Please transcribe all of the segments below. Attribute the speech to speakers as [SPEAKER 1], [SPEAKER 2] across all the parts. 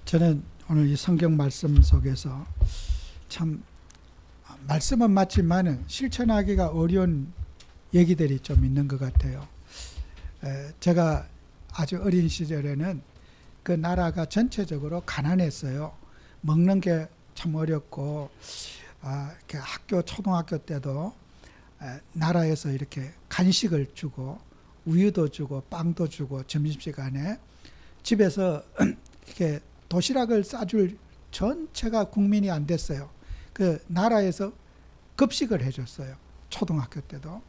[SPEAKER 1] 저는 오늘 이 성경 말씀 속에서 참 말씀은 맞지만 실천하기가 어려운 얘기들이 좀 있는 것 같아요. 제가 아주 어린 시절에는 그 나라가 전체적으로 가난했어요. 먹는 게 참 어렵고, 이렇게 초등학교 때도 나라에서 이렇게 간식을 주고 우유도 주고 빵도 주고 점심시간에 집에서 이렇게 도시락을 싸줄 전체가 국민이 안 됐어요. 그 나라에서 급식을 해줬어요. 초등학교 때도.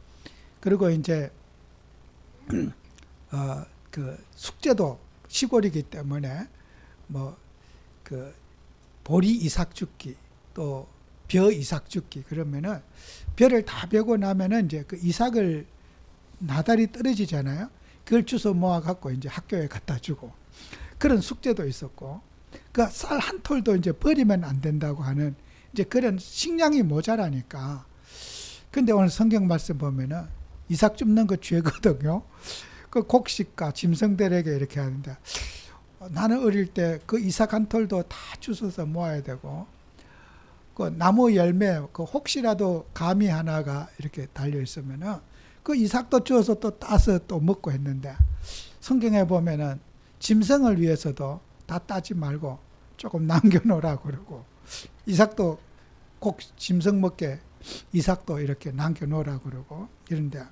[SPEAKER 1] 그리고 이제 그 숙제도 시골이기 때문에 그 보리 이삭 죽기 또 벼 이삭 죽기 그러면은 벼를 다 베고 나면은 이제 그 이삭을 나달이 떨어지잖아요. 그걸 주워 모아 갖고 이제 학교에 갖다 주고 그런 숙제도 있었고, 그 쌀 한 톨도 이제 버리면 안 된다고 하는 이제 그런 식량이 모자라니까. 근데 오늘 성경 말씀 보면은 이삭 줍는 거 죄거든요. 그 곡식과 짐승들에게 이렇게 하는데, 나는 어릴 때 그 이삭 한 톨도 다 주워서 모아야 되고, 그 나무 열매 그 혹시라도 감이 하나가 이렇게 달려 있으면은 그 이삭도 주워서 또 따서 또 먹고 했는데, 성경에 보면은 짐승을 위해서도 다 따지 말고 조금 남겨놓으라고 그러고, 이삭도 꼭 짐승 먹게 이삭도 이렇게 남겨놓으라고 그러고 이런데,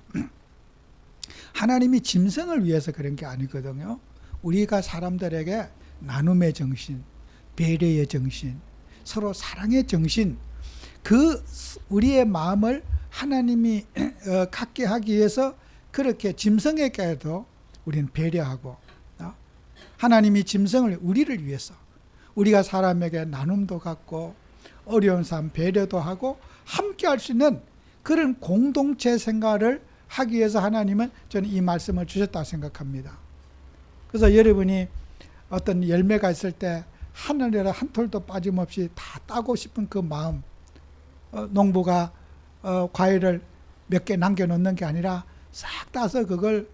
[SPEAKER 1] 하나님이 짐승을 위해서 그런 게 아니거든요. 우리가 사람들에게 나눔의 정신, 배려의 정신, 서로 사랑의 정신, 그 우리의 마음을 하나님이 갖게 하기 위해서 그렇게 짐승에게도 우리는 배려하고, 하나님이 짐승을 우리를 위해서, 우리가 사람에게 나눔도 갖고 어려운 사람 배려도 하고 함께 할 수 있는 그런 공동체 생활을 하기 위해서 하나님은 저는 이 말씀을 주셨다고 생각합니다. 그래서 여러분이 어떤 열매가 있을 때 하늘에라 한 톨도 빠짐없이 다 따고 싶은 그 마음, 농부가 과일을 몇 개 남겨놓는 게 아니라 싹 따서 그걸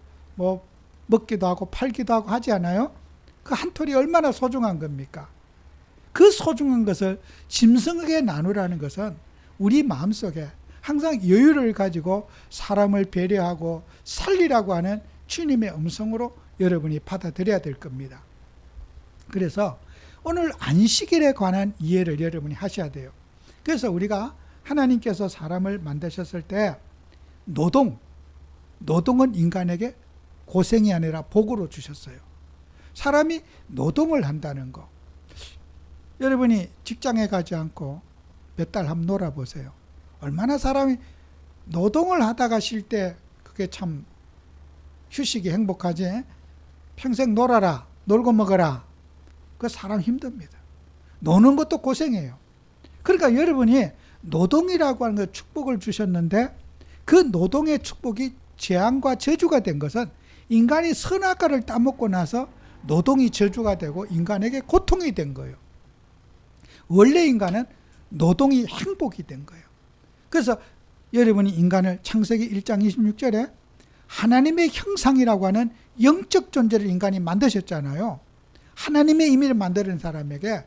[SPEAKER 1] 먹기도 하고 팔기도 하고 하지 않아요? 그 한 톨이 얼마나 소중한 겁니까? 그 소중한 것을 짐승에게 나누라는 것은 우리 마음속에 항상 여유를 가지고 사람을 배려하고 살리라고 하는 주님의 음성으로 여러분이 받아들여야 될 겁니다. 그래서 오늘 안식일에 관한 이해를 여러분이 하셔야 돼요. 그래서 우리가 하나님께서 사람을 만드셨을 때 노동은 인간에게 고생이 아니라 복으로 주셨어요. 사람이 노동을 한다는 거, 여러분이 직장에 가지 않고 몇 달 한번 놀아보세요. 얼마나 사람이 노동을 하다가 쉴 때 그게 참 휴식이 행복하지. 평생 놀아라, 놀고 먹어라, 그 사람 힘듭니다. 노는 것도 고생이에요. 그러니까 여러분이 노동이라고 하는 그 축복을 주셨는데, 그 노동의 축복이 재앙과 저주가 된 것은 인간이 선악과를 따먹고 나서 노동이 저주가 되고 인간에게 고통이 된 거예요. 원래 인간은 노동이 행복이 된 거예요. 그래서 여러분이 인간을 창세기 1장 26절에 하나님의 형상이라고 하는 영적 존재를 인간이 만드셨잖아요. 하나님의 임의를 만드는 사람에게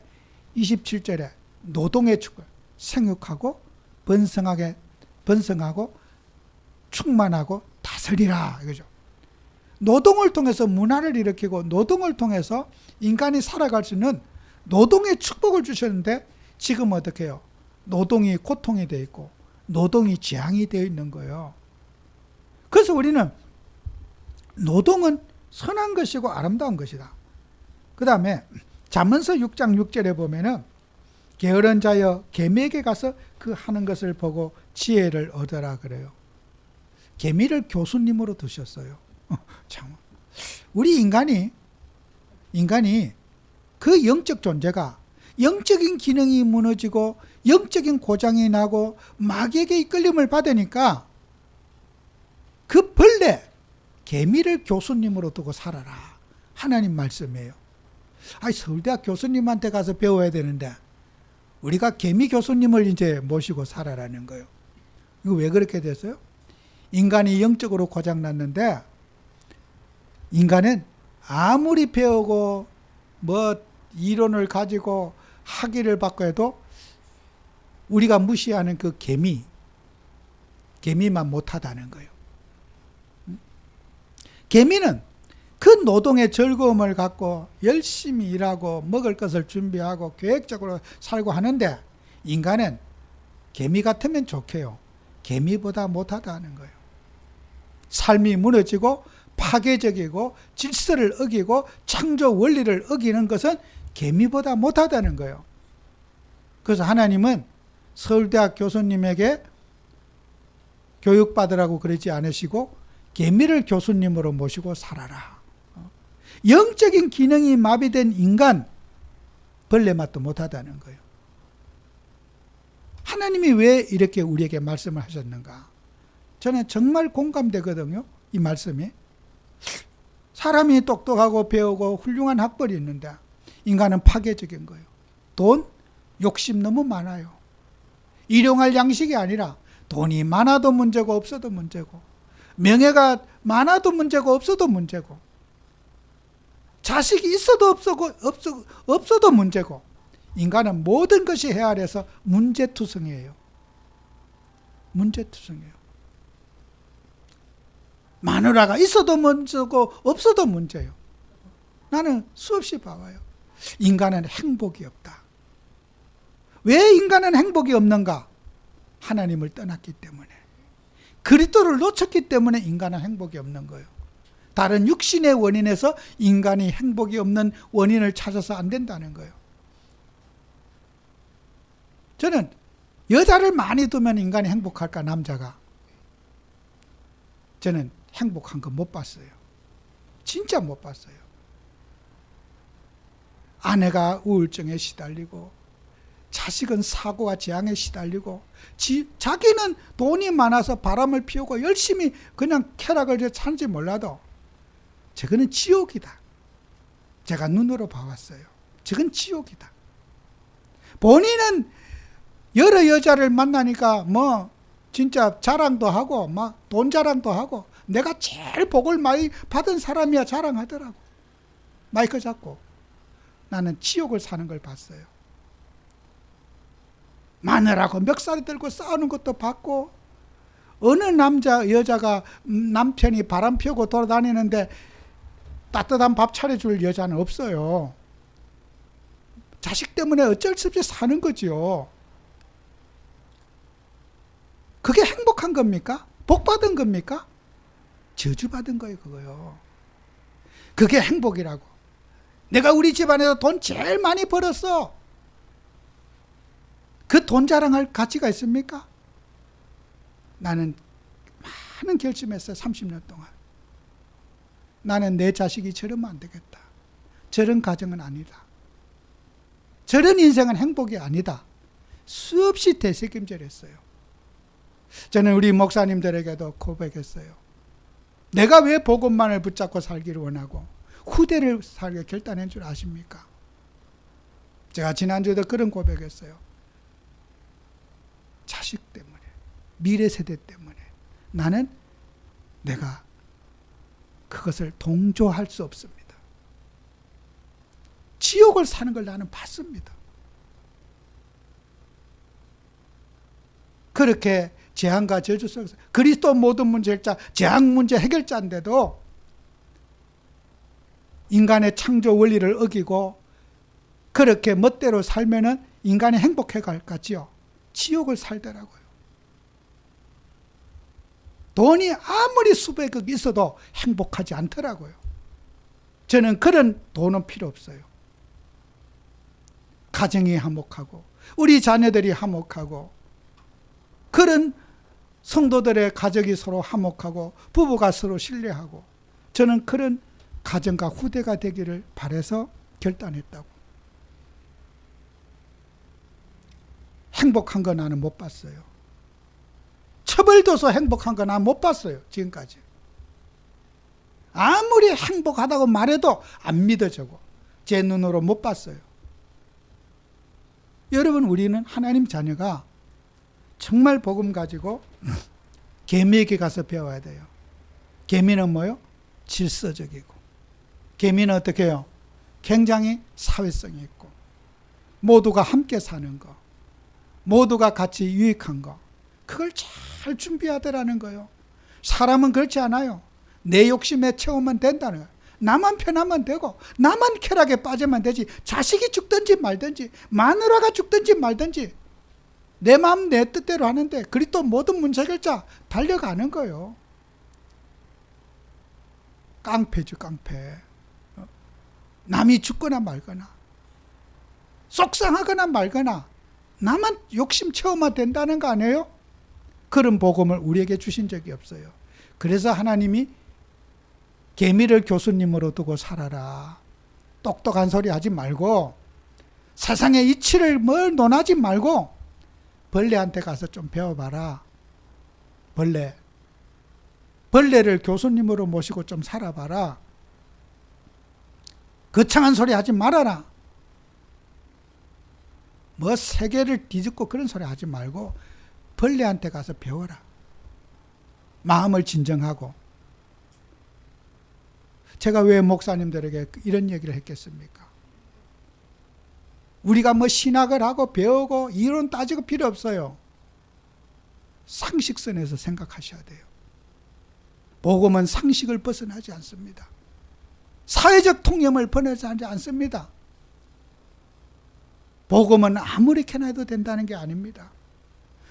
[SPEAKER 1] 27절에 노동의 축복, 생육하고 번성하고 충만하고 다스리라 이거죠. 노동을 통해서 문화를 일으키고 노동을 통해서 인간이 살아갈 수 있는 노동의 축복을 주셨는데, 지금 어떻게 해요? 노동이 고통이 되어 있고 노동이 재앙이 되어 있는 거예요. 그래서 우리는 노동은 선한 것이고 아름다운 것이다. 그 다음에 잠언서 6장 6절에 보면은 게으른 자여 개미에게 가서 그 하는 것을 보고 지혜를 얻어라 그래요. 개미를 교수님으로 두셨어요. 참, 우리 인간이 그 영적 존재가 영적인 기능이 무너지고 영적인 고장이 나고 마귀에게 이끌림을 받으니까 그 벌레 개미를 교수님으로 두고 살아라 하나님 말씀이에요. 서울대학 교수님한테 가서 배워야 되는데 우리가 개미 교수님을 이제 모시고 살아라는 거예요. 이거 왜 그렇게 됐어요? 인간이 영적으로 고장났는데, 인간은 아무리 배우고 이론을 가지고 학위를 받고 해도 우리가 무시하는 그 개미만 못하다는 거예요. 개미는 그 노동의 즐거움을 갖고 열심히 일하고 먹을 것을 준비하고 계획적으로 살고 하는데, 인간은 개미 같으면 좋게요. 개미보다 못하다는 거예요. 삶이 무너지고 파괴적이고 질서를 어기고 창조 원리를 어기는 것은 개미보다 못하다는 거예요. 그래서 하나님은 서울대학 교수님에게 교육받으라고 그러지 않으시고 개미를 교수님으로 모시고 살아라. 영적인 기능이 마비된 인간, 벌레 맛도 못하다는 거예요. 하나님이 왜 이렇게 우리에게 말씀을 하셨는가? 저는 정말 공감되거든요, 이 말씀이. 사람이 똑똑하고 배우고 훌륭한 학벌이 있는데 인간은 파괴적인 거예요. 돈, 욕심 너무 많아요. 일용할 양식이 아니라 돈이 많아도 문제고 없어도 문제고, 명예가 많아도 문제고 없어도 문제고, 자식이 있어도 없어도 문제고, 인간은 모든 것이 헤아려서 문제투성이에요. 문제투성이에요. 마누라가 있어도 문제고 없어도 문제예요. 나는 수없이 봐와요. 인간은 행복이 없다. 왜 인간은 행복이 없는가? 하나님을 떠났기 때문에, 그리스도를 놓쳤기 때문에 인간은 행복이 없는 거예요. 다른 육신의 원인에서 인간이 행복이 없는 원인을 찾아서 안 된다는 거예요. 저는 여자를 많이 두면 인간이 행복할까, 남자가? 저는 행복한 거 못 봤어요. 진짜 못 봤어요. 아내가 우울증에 시달리고, 자식은 사고와 재앙에 시달리고, 자기는 돈이 많아서 바람을 피우고 열심히 그냥 쾌락을 찾는지 몰라도 저거는 지옥이다. 제가 눈으로 봐왔어요. 저건 지옥이다. 본인은 여러 여자를 만나니까 진짜 자랑도 하고 막 돈 자랑도 하고, 내가 제일 복을 많이 받은 사람이야 자랑하더라고. 마이크 잡고. 나는 지옥을 사는 걸 봤어요. 마누라고 멱살이 들고 싸우는 것도 봤고, 어느 여자가 남편이 바람 피우고 돌아다니는데 따뜻한 밥 차려줄 여자는 없어요. 자식 때문에 어쩔 수 없이 사는 거지요. 그게 행복한 겁니까? 복 받은 겁니까? 저주받은 거예요, 그거요. 그게 행복이라고. 내가 우리 집안에서 돈 제일 많이 벌었어. 그 돈 자랑할 가치가 있습니까? 나는 많은 결심했어요, 30년 동안. 나는 내 자식이 저러면 안 되겠다. 저런 가정은 아니다. 저런 인생은 행복이 아니다. 수없이 되새김질했어요. 저는 우리 목사님들에게도 고백했어요. 내가 왜 복음만을 붙잡고 살기를 원하고 후대를 살게 결단한 줄 아십니까? 제가 지난주에도 그런 고백했어요. 자식 때문에, 미래 세대 때문에 나는 내가 그것을 동조할 수 없습니다. 지옥을 사는 걸 나는 봤습니다. 그렇게 재앙과 저주 속에서 그리스도 모든 문제 해결자, 재앙 문제 해결자인데도 인간의 창조 원리를 어기고 그렇게 멋대로 살면은 인간이 행복해 갈 같지요. 지옥을 살더라고요. 돈이 아무리 수백억 있어도 행복하지 않더라고요. 저는 그런 돈은 필요 없어요. 가정이 화목하고 우리 자녀들이 화목하고 그런 성도들의 가정이 서로 화목하고 부부가 서로 신뢰하고, 저는 그런 가정과 후대가 되기를 바라서 결단했다고. 행복한 거 나는 못 봤어요. 처벌줘서 행복한 거 나는 못 봤어요, 지금까지. 아무리 행복하다고 말해도 안 믿어지고 제 눈으로 못 봤어요. 여러분, 우리는 하나님 자녀가 정말 복음 가지고 개미에게 가서 배워야 돼요. 개미는 뭐요? 질서적이고. 개미는 어떻게 해요? 굉장히 사회성이 있고 모두가 함께 사는 거, 모두가 같이 유익한 거, 그걸 잘 준비하더라는 거예요. 사람은 그렇지 않아요. 내 욕심에 채우면 된다는 거예요. 나만 편하면 되고 나만 쾌락에 빠지면 되지. 자식이 죽든지 말든지 마누라가 죽든지 말든지 내 마음 내 뜻대로 하는데 그리스도 모든 문제 결자 달려가는 거예요. 깡패죠, 깡패. 남이 죽거나 말거나 속상하거나 말거나 나만 욕심 채우면 된다는 거 아니에요? 그런 복음을 우리에게 주신 적이 없어요. 그래서 하나님이 개미를 교수님으로 두고 살아라. 똑똑한 소리 하지 말고 세상의 이치를 뭘 논하지 말고 벌레한테 가서 좀 배워봐라. 벌레를 교수님으로 모시고 좀 살아봐라. 거창한 소리 하지 말아라. 뭐 세계를 뒤집고 그런 소리 하지 말고 벌레한테 가서 배워라. 마음을 진정하고. 제가 왜 목사님들에게 이런 얘기를 했겠습니까? 우리가 뭐 신학을 하고 배우고 이론 따지고 필요 없어요. 상식선에서 생각하셔야 돼요. 복음은 상식을 벗어나지 않습니다. 사회적 통념을 벗어나지 않습니다. 복음은 아무렇게나 해도 된다는 게 아닙니다.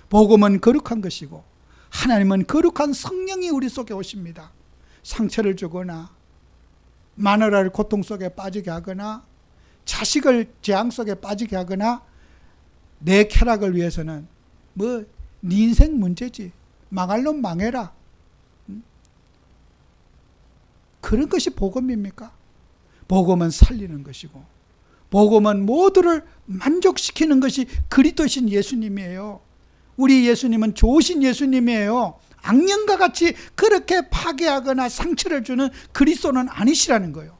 [SPEAKER 1] 복음은 거룩한 것이고 하나님은 거룩한 성령이 우리 속에 오십니다. 상처를 주거나 마누라를 고통 속에 빠지게 하거나 자식을 재앙 속에 빠지게 하거나 내 쾌락을 위해서는 뭐 네 인생 문제지. 망할 놈 망해라. 그런 것이 복음입니까? 복음은 살리는 것이고 복음은 모두를 만족시키는 것이 그리스도신 예수님이에요. 우리 예수님은 좋으신 예수님이에요. 악령과 같이 그렇게 파괴하거나 상처를 주는 그리스도는 아니시라는 거예요.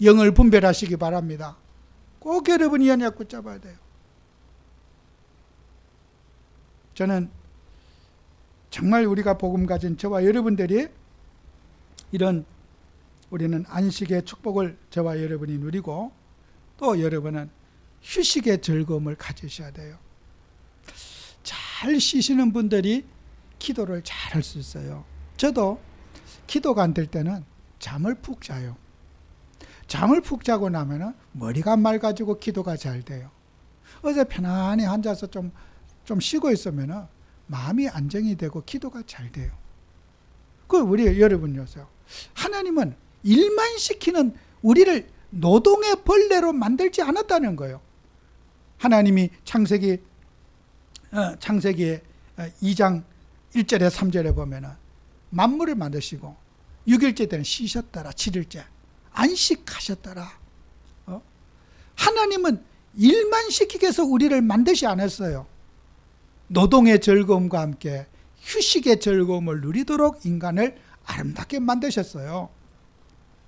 [SPEAKER 1] 영을 분별하시기 바랍니다. 꼭 여러분이 언약 붙잡아야 돼요. 저는 정말 우리가 복음 가진 저와 여러분들이 이런 우리는 안식의 축복을 저와 여러분이 누리고 또 여러분은 휴식의 즐거움을 가지셔야 돼요. 잘 쉬시는 분들이 기도를 잘 할 수 있어요. 저도 기도가 안 될 때는 잠을 푹 자요. 잠을 푹 자고 나면 머리가 맑아지고 기도가 잘 돼요. 어제 편안히 앉아서 좀 쉬고 있으면 마음이 안정이 되고 기도가 잘 돼요. 그 우리 여러분 요새 하나님은 일만 시키는 우리를 노동의 벌레로 만들지 않았다는 거예요. 하나님이 창세기 2장 1절에 3절에 보면은 만물을 만드시고 6일째 때는 쉬셨더라. 7일째 안식하셨더라. 하나님은 일만 시키기 위해서 우리를 만드시 않았어요. 노동의 즐거움과 함께 휴식의 즐거움을 누리도록 인간을 아름답게 만드셨어요.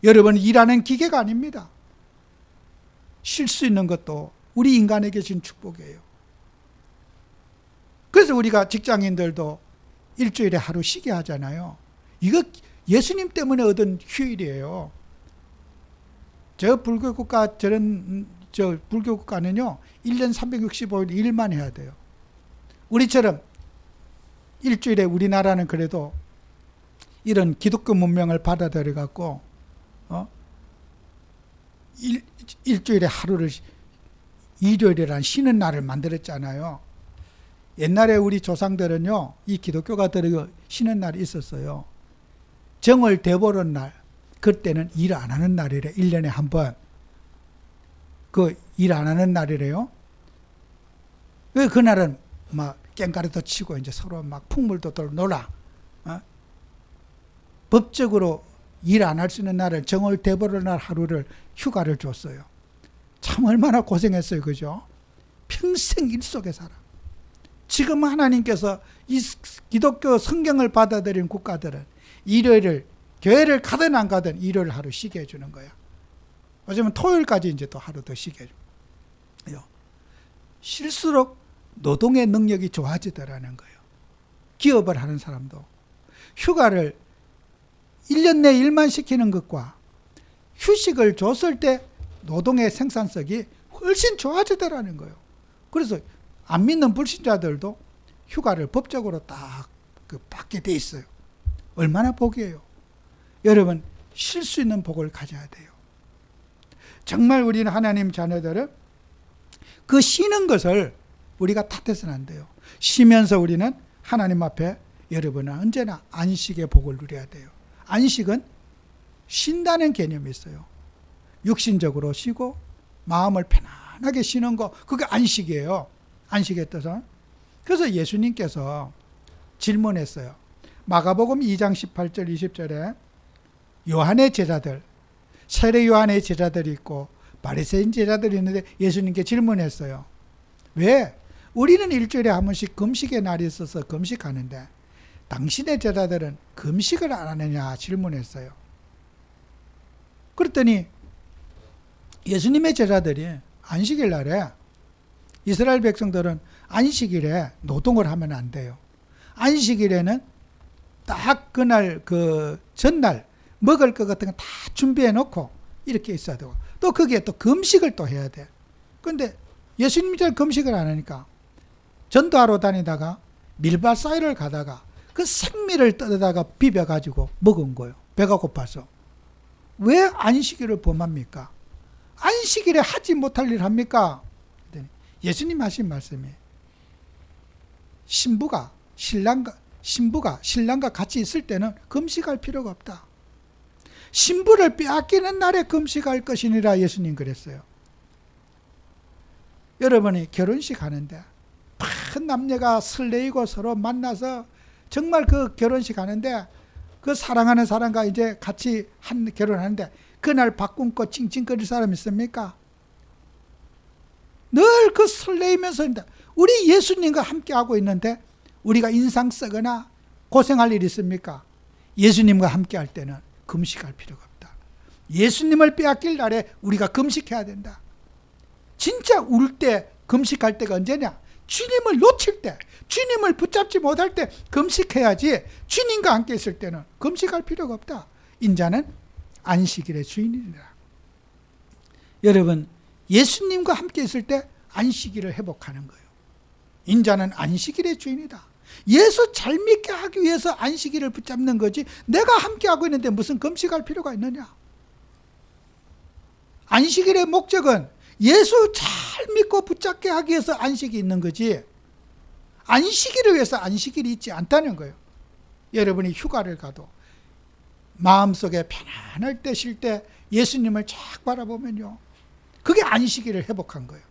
[SPEAKER 1] 여러분 일하는 기계가 아닙니다. 쉴 수 있는 것도 우리 인간에게 준 축복이에요. 그래서 우리가 직장인들도 일주일에 하루 쉬게 하잖아요. 이거 예수님 때문에 얻은 휴일이에요. 저 불교국가는요 1년 365일 일만 해야 돼요. 우리처럼 일주일에 우리나라는 그래도 이런 기독교 문명을 받아들여 갖고 일주일에 하루를 일요일이라는 쉬는 날을 만들었잖아요. 옛날에 우리 조상들은요 이 기독교가 들어 쉬는 날이 있었어요. 정월 대보름 날, 그때는 일 안 하는 날이래. 1년에 한 번. 그 일 안 하는 날이래요. 그날은 막 깽가리도 치고 이제 서로 막 풍물도 놀아. 법적으로 일 안 할 수 있는 날을 정월 대보름 날 하루를 휴가를 줬어요. 참 얼마나 고생했어요. 그죠? 평생 일 속에 살아. 지금 하나님께서 이 기독교 성경을 받아들인 국가들은 일요일을 교회를 가든 안 가든 일요일 하루 쉬게 해주는 거야. 어쩌면 토요일까지 이제 또 하루 더 쉬게 해줘요. 쉴수록 노동의 능력이 좋아지더라는 거예요. 기업을 하는 사람도 휴가를 1년 내 일만 시키는 것과 휴식을 줬을 때 노동의 생산성이 훨씬 좋아지더라는 거예요. 그래서 안 믿는 불신자들도 휴가를 법적으로 딱 받게 돼 있어요. 얼마나 복이에요. 여러분, 쉴 수 있는 복을 가져야 돼요. 정말 우리는 하나님 자녀들은 그 쉬는 것을 우리가 탓해서는 안 돼요. 쉬면서 우리는 하나님 앞에 여러분은 언제나 안식의 복을 누려야 돼요. 안식은 쉰다는 개념이 있어요. 육신적으로 쉬고 마음을 편안하게 쉬는 거, 그게 안식이에요. 안식의 뜻은. 그래서 예수님께서 질문했어요. 마가복음 2장 18절 20절에 요한의 제자들, 세례 요한의 제자들이 있고 바리새인 제자들이 있는데 예수님께 질문했어요. 왜? 우리는 일주일에 한 번씩 금식의 날이 있어서 금식하는데 당신의 제자들은 금식을 안 하느냐 질문했어요. 그랬더니 예수님의 제자들이 안식일 날에 이스라엘 백성들은 안식일에 노동을 하면 안 돼요. 안식일에는 딱 그날 그 전날 먹을 것 같은 거 다 준비해 놓고 이렇게 있어야 되고 또 거기에 또 금식을 또 해야 돼. 그런데 예수님이 잘 금식을 안 하니까 전도하러 다니다가 밀밭 사이를 가다가 그 생미를 뜯어다가 비벼가지고 먹은 거예요. 배가 고파서. 왜 안식일을 범합니까? 안식일에 하지 못할 일 합니까? 예수님 하신 말씀이 신부가 신랑과 같이 있을 때는 금식할 필요가 없다. 신부를 빼앗기는 날에 금식할 것이니라 예수님 그랬어요. 여러분이 결혼식 하는데 큰 남녀가 설레이고 서로 만나서 정말 그 결혼식 하는데 그 사랑하는 사람과 이제 같이 결혼하는데 그날 바꿈고 찡찡거릴 사람 있습니까? 늘 그 설레이면서 우리 예수님과 함께 하고 있는데 우리가 인상 쓰거나 고생할 일 있습니까? 예수님과 함께 할 때는 금식할 필요가 없다. 예수님을 빼앗길 날에 우리가 금식해야 된다. 진짜 울 때 금식할 때가 언제냐? 주님을 놓칠 때, 주님을 붙잡지 못할 때 금식해야지 주님과 함께 있을 때는 금식할 필요가 없다. 인자는 안식일의 주인이니라. 여러분, 예수님과 함께 있을 때 안식일을 회복하는 거예요. 인자는 안식일의 주인이다. 예수 잘 믿게 하기 위해서 안식일을 붙잡는 거지 내가 함께하고 있는데 무슨 금식할 필요가 있느냐. 안식일의 목적은 예수 잘 믿고 붙잡게 하기 위해서 안식이 있는 거지 안식일을 위해서 안식일이 있지 않다는 거예요. 여러분이 휴가를 가도 마음속에 편안할 때 쉴 때 예수님을 쫙 바라보면요, 그게 안식일을 회복한 거예요.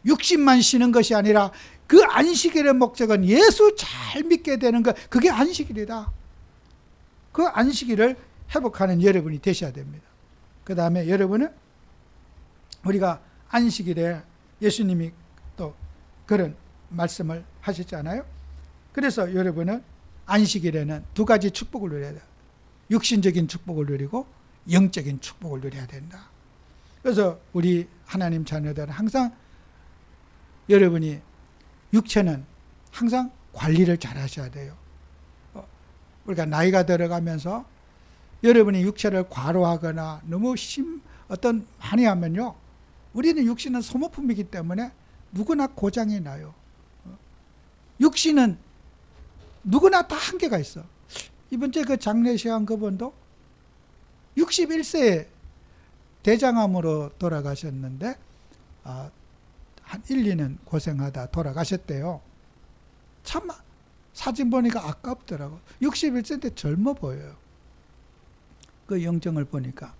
[SPEAKER 1] 육신만 쉬는 것이 아니라 그 안식일의 목적은 예수 잘 믿게 되는 것, 그게 안식일이다. 그 안식일을 회복하는 여러분이 되셔야 됩니다. 그 다음에 여러분은 우리가 안식일에 예수님이 또 그런 말씀을 하셨잖아요. 그래서 여러분은 안식일에는 두 가지 축복을 누려야 돼요. 육신적인 축복을 누리고 영적인 축복을 누려야 된다. 그래서 우리 하나님 자녀들은 항상 여러분이 육체는 항상 관리를 잘 하셔야 돼요. 우리가 나이가 들어가면서 여러분이 육체를 과로하거나 너무 많이 하면요, 우리는 육신은 소모품이기 때문에 누구나 고장이 나요. 육신은 누구나 다 한계가 있어. 이번 주에 그 장례식한 그분도 61세에 대장암으로 돌아가셨는데 한 1, 2년 고생하다 돌아가셨대요. 참 사진 보니까 아깝더라고. 61세인데 젊어 보여요. 그 영정을 보니까.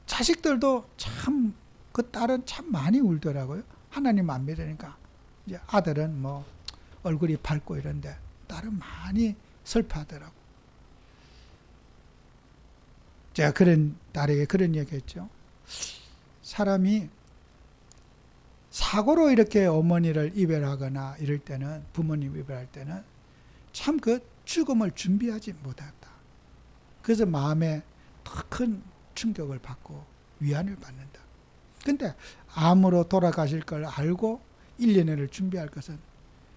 [SPEAKER 1] 자식들도 참, 그 딸은 참 많이 울더라고요. 하나님 안 믿으니까. 이제 아들은 뭐 얼굴이 밝고 이런데 딸은 많이 슬퍼하더라고. 제가 그런 딸에게 그런 얘기 했죠. 사람이 사고로 이렇게 어머니를 이별하거나 이럴 때는, 부모님 이별할 때는 참 그 죽음을 준비하지 못했다. 그래서 마음에 더 큰 충격을 받고 위안을 받는다. 근데 암으로 돌아가실 걸 알고 1, 2년을 준비할 것은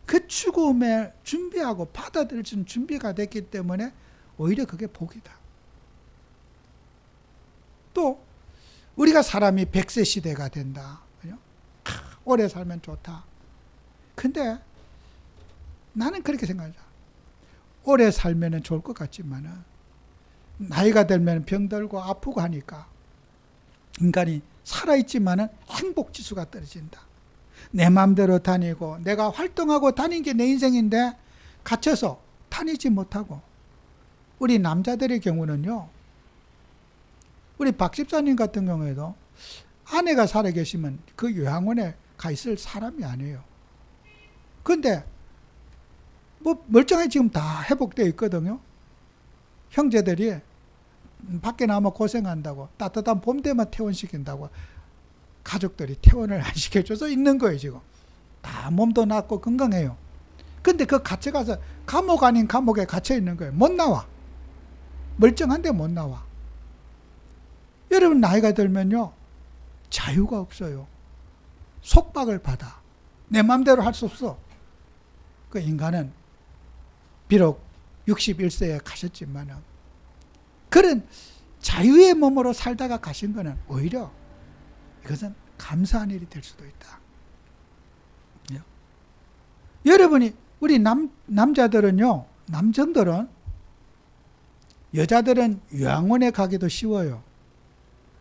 [SPEAKER 1] 그 죽음에 준비하고 받아들일 수 있는 준비가 됐기 때문에 오히려 그게 복이다. 또 우리가 사람이 100세 시대가 된다. 오래 살면 좋다. 근데 나는 그렇게 생각하자. 오래 살면 좋을 것 같지만은 나이가 들면 병들고 아프고 하니까 인간이 살아있지만은 행복지수가 떨어진다. 내 마음대로 다니고 내가 활동하고 다닌 게 내 인생인데 갇혀서 다니지 못하고, 우리 남자들의 경우는요, 우리 박 집사님 같은 경우에도 아내가 살아계시면 그 요양원에 가 있을 사람이 아니에요. 근데 뭐 멀쩡하게 지금 다 회복되어 있거든요. 형제들이 밖에 나가면 고생한다고, 따뜻한 봄 되면 퇴원시킨다고 가족들이 퇴원을 안 시켜줘서 있는 거예요. 지금 다 몸도 낫고 건강해요. 근데 그 갇혀가서 감옥 아닌 감옥에 갇혀 있는 거예요. 못 나와. 멀쩡한데 못 나와. 여러분 나이가 들면요, 자유가 없어요. 속박을 받아. 내 마음대로 할 수 없어. 그 인간은 비록 61세에 가셨지만 그런 자유의 몸으로 살다가 가신 거는 오히려 이것은 감사한 일이 될 수도 있다. 여러분이 우리 남자들은요, 남성들은, 여자들은 요양원에 가기도 쉬워요.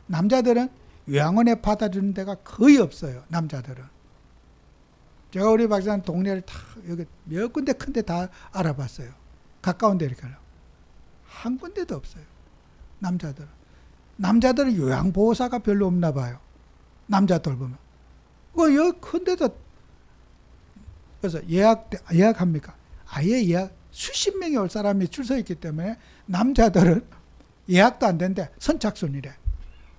[SPEAKER 1] 남자들은 요양원에 받아주는 데가 거의 없어요. 남자들은. 제가 우리 박사님 동네를 다 여기 몇 군데 큰 데 다 알아봤어요. 가까운 데 이렇게 한 군데도 없어요. 남자들은 요양보호사가 별로 없나 봐요. 남자들 보면. 여기 큰 데도, 그래서 예약합니까? 아예 예약, 수십 명이 올 사람이 줄 서 있기 때문에 남자들은 예약도 안 된대. 선착순이래.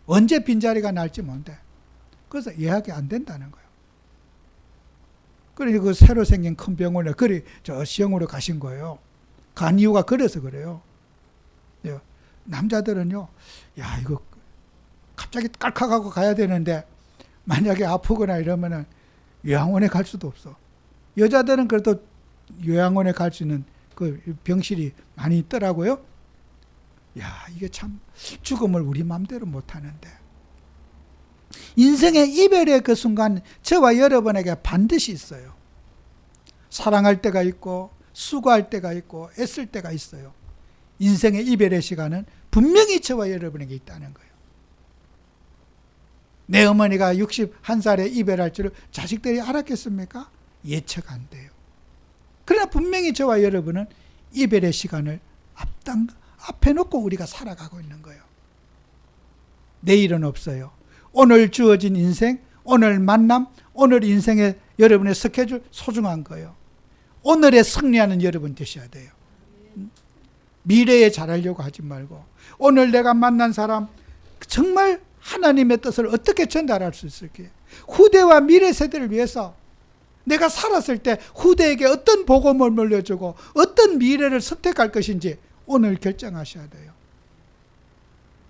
[SPEAKER 1] 언제 빈자리가 날지 모른대. 그래서 예약이 안 된다는 거예요. 그러니 그 새로 생긴 큰 병원에 저 시흥으로 가신 거예요. 간 이유가 그래서 그래요. 남자들은요, 야, 이거 갑자기 깔깍하고 가야 되는데 만약에 아프거나 이러면은 요양원에 갈 수도 없어. 여자들은 그래도 요양원에 갈 수 있는 그 병실이 많이 있더라고요. 야, 이게 참 죽음을 우리 마음대로 못 하는데. 인생의 이별의 그 순간 저와 여러분에게 반드시 있어요. 사랑할 때가 있고 수고할 때가 있고 애쓸 때가 있어요. 인생의 이별의 시간은 분명히 저와 여러분에게 있다는 거예요. 내 어머니가 61살에 이별할 줄을 자식들이 알았겠습니까? 예측 안 돼요. 그러나 분명히 저와 여러분은 이별의 시간을 앞에 놓고 우리가 살아가고 있는 거예요. 내일은 없어요. 오늘 주어진 인생, 오늘 만남, 오늘 인생의 여러분의 스케줄 소중한 거예요. 오늘에 승리하는 여러분 되셔야 돼요. 미래에 잘하려고 하지 말고 오늘 내가 만난 사람 정말 하나님의 뜻을 어떻게 전달할 수 있을지, 후대와 미래 세대를 위해서 내가 살았을 때 후대에게 어떤 복음을 물려주고 어떤 미래를 선택할 것인지 오늘 결정하셔야 돼요.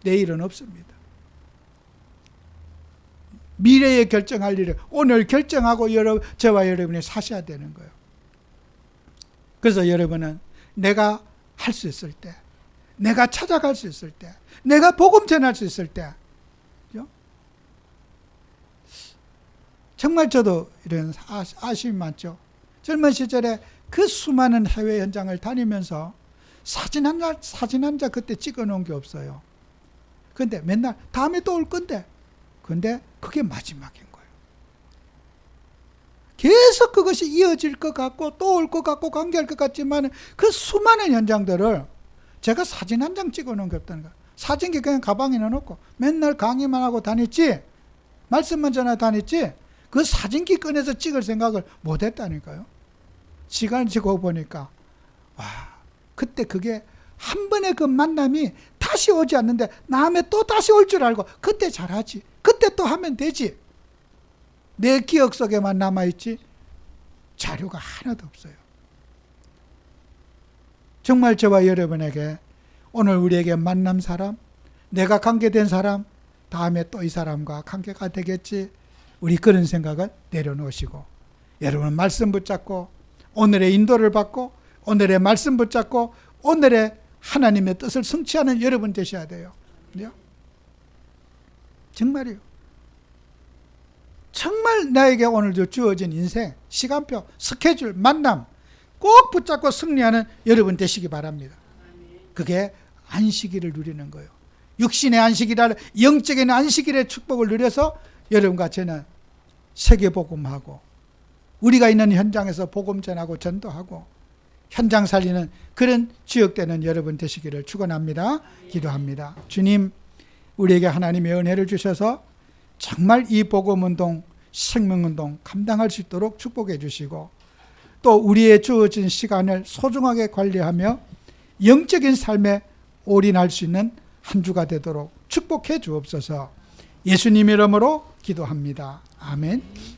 [SPEAKER 1] 내일은 없습니다. 미래에 결정할 일을 오늘 결정하고 저와 여러분이 사셔야 되는 거예요. 그래서 여러분은 내가 할 수 있을 때, 내가 찾아갈 수 있을 때, 내가 복음 전할 수 있을 때, 정말 저도 이런 아쉬움이 많죠. 젊은 시절에 그 수많은 해외 현장을 다니면서 사진 한 장 그때 찍어 놓은 게 없어요. 근데 맨날 다음에 또 올 건데, 근데 그게 마지막인 거예요. 계속 그것이 이어질 것 같고 또 올 것 같고 관계할 것 같지만 그 수많은 현장들을 제가 사진 한 장 찍어 놓은 게 없다는 거예요. 사진기 그냥 가방에 넣어놓고 맨날 강의만 하고 다녔지, 말씀만 전하 다녔지, 그 사진기 꺼내서 찍을 생각을 못 했다니까요. 시간을 지고 보니까, 와, 그때 그게 한 번의 그 만남이 다시 오지 않는데 다음에 또 다시 올 줄 알고 그때 잘하지, 그때 또 하면 되지. 내 기억 속에만 남아있지 자료가 하나도 없어요. 정말 저와 여러분에게 오늘 우리에게 만남 사람, 내가 관계된 사람, 다음에 또 이 사람과 관계가 되겠지, 우리 그런 생각을 내려놓으시고 여러분 말씀 붙잡고 오늘의 인도를 받고 오늘의 말씀 붙잡고 오늘의 하나님의 뜻을 성취하는 여러분 되셔야 돼요. 정말이요. 정말 나에게 오늘도 주어진 인생, 시간표, 스케줄, 만남 꼭 붙잡고 승리하는 여러분 되시기 바랍니다. 그게 안식일을 누리는 거예요. 육신의 안식일을, 영적인 안식일의 축복을 누려서 여러분과 저는 세계복음하고 우리가 있는 현장에서 복음 전하고 전도하고 현장 살리는 그런 주역되는 여러분 되시기를 축원합니다. 기도합니다. 주님, 우리에게 하나님의 은혜를 주셔서 정말 이 복음운동, 생명운동 감당할 수 있도록 축복해 주시고 또 우리의 주어진 시간을 소중하게 관리하며 영적인 삶에 올인할 수 있는 한 주가 되도록 축복해 주옵소서. 예수님 이름으로 기도합니다. 아멘.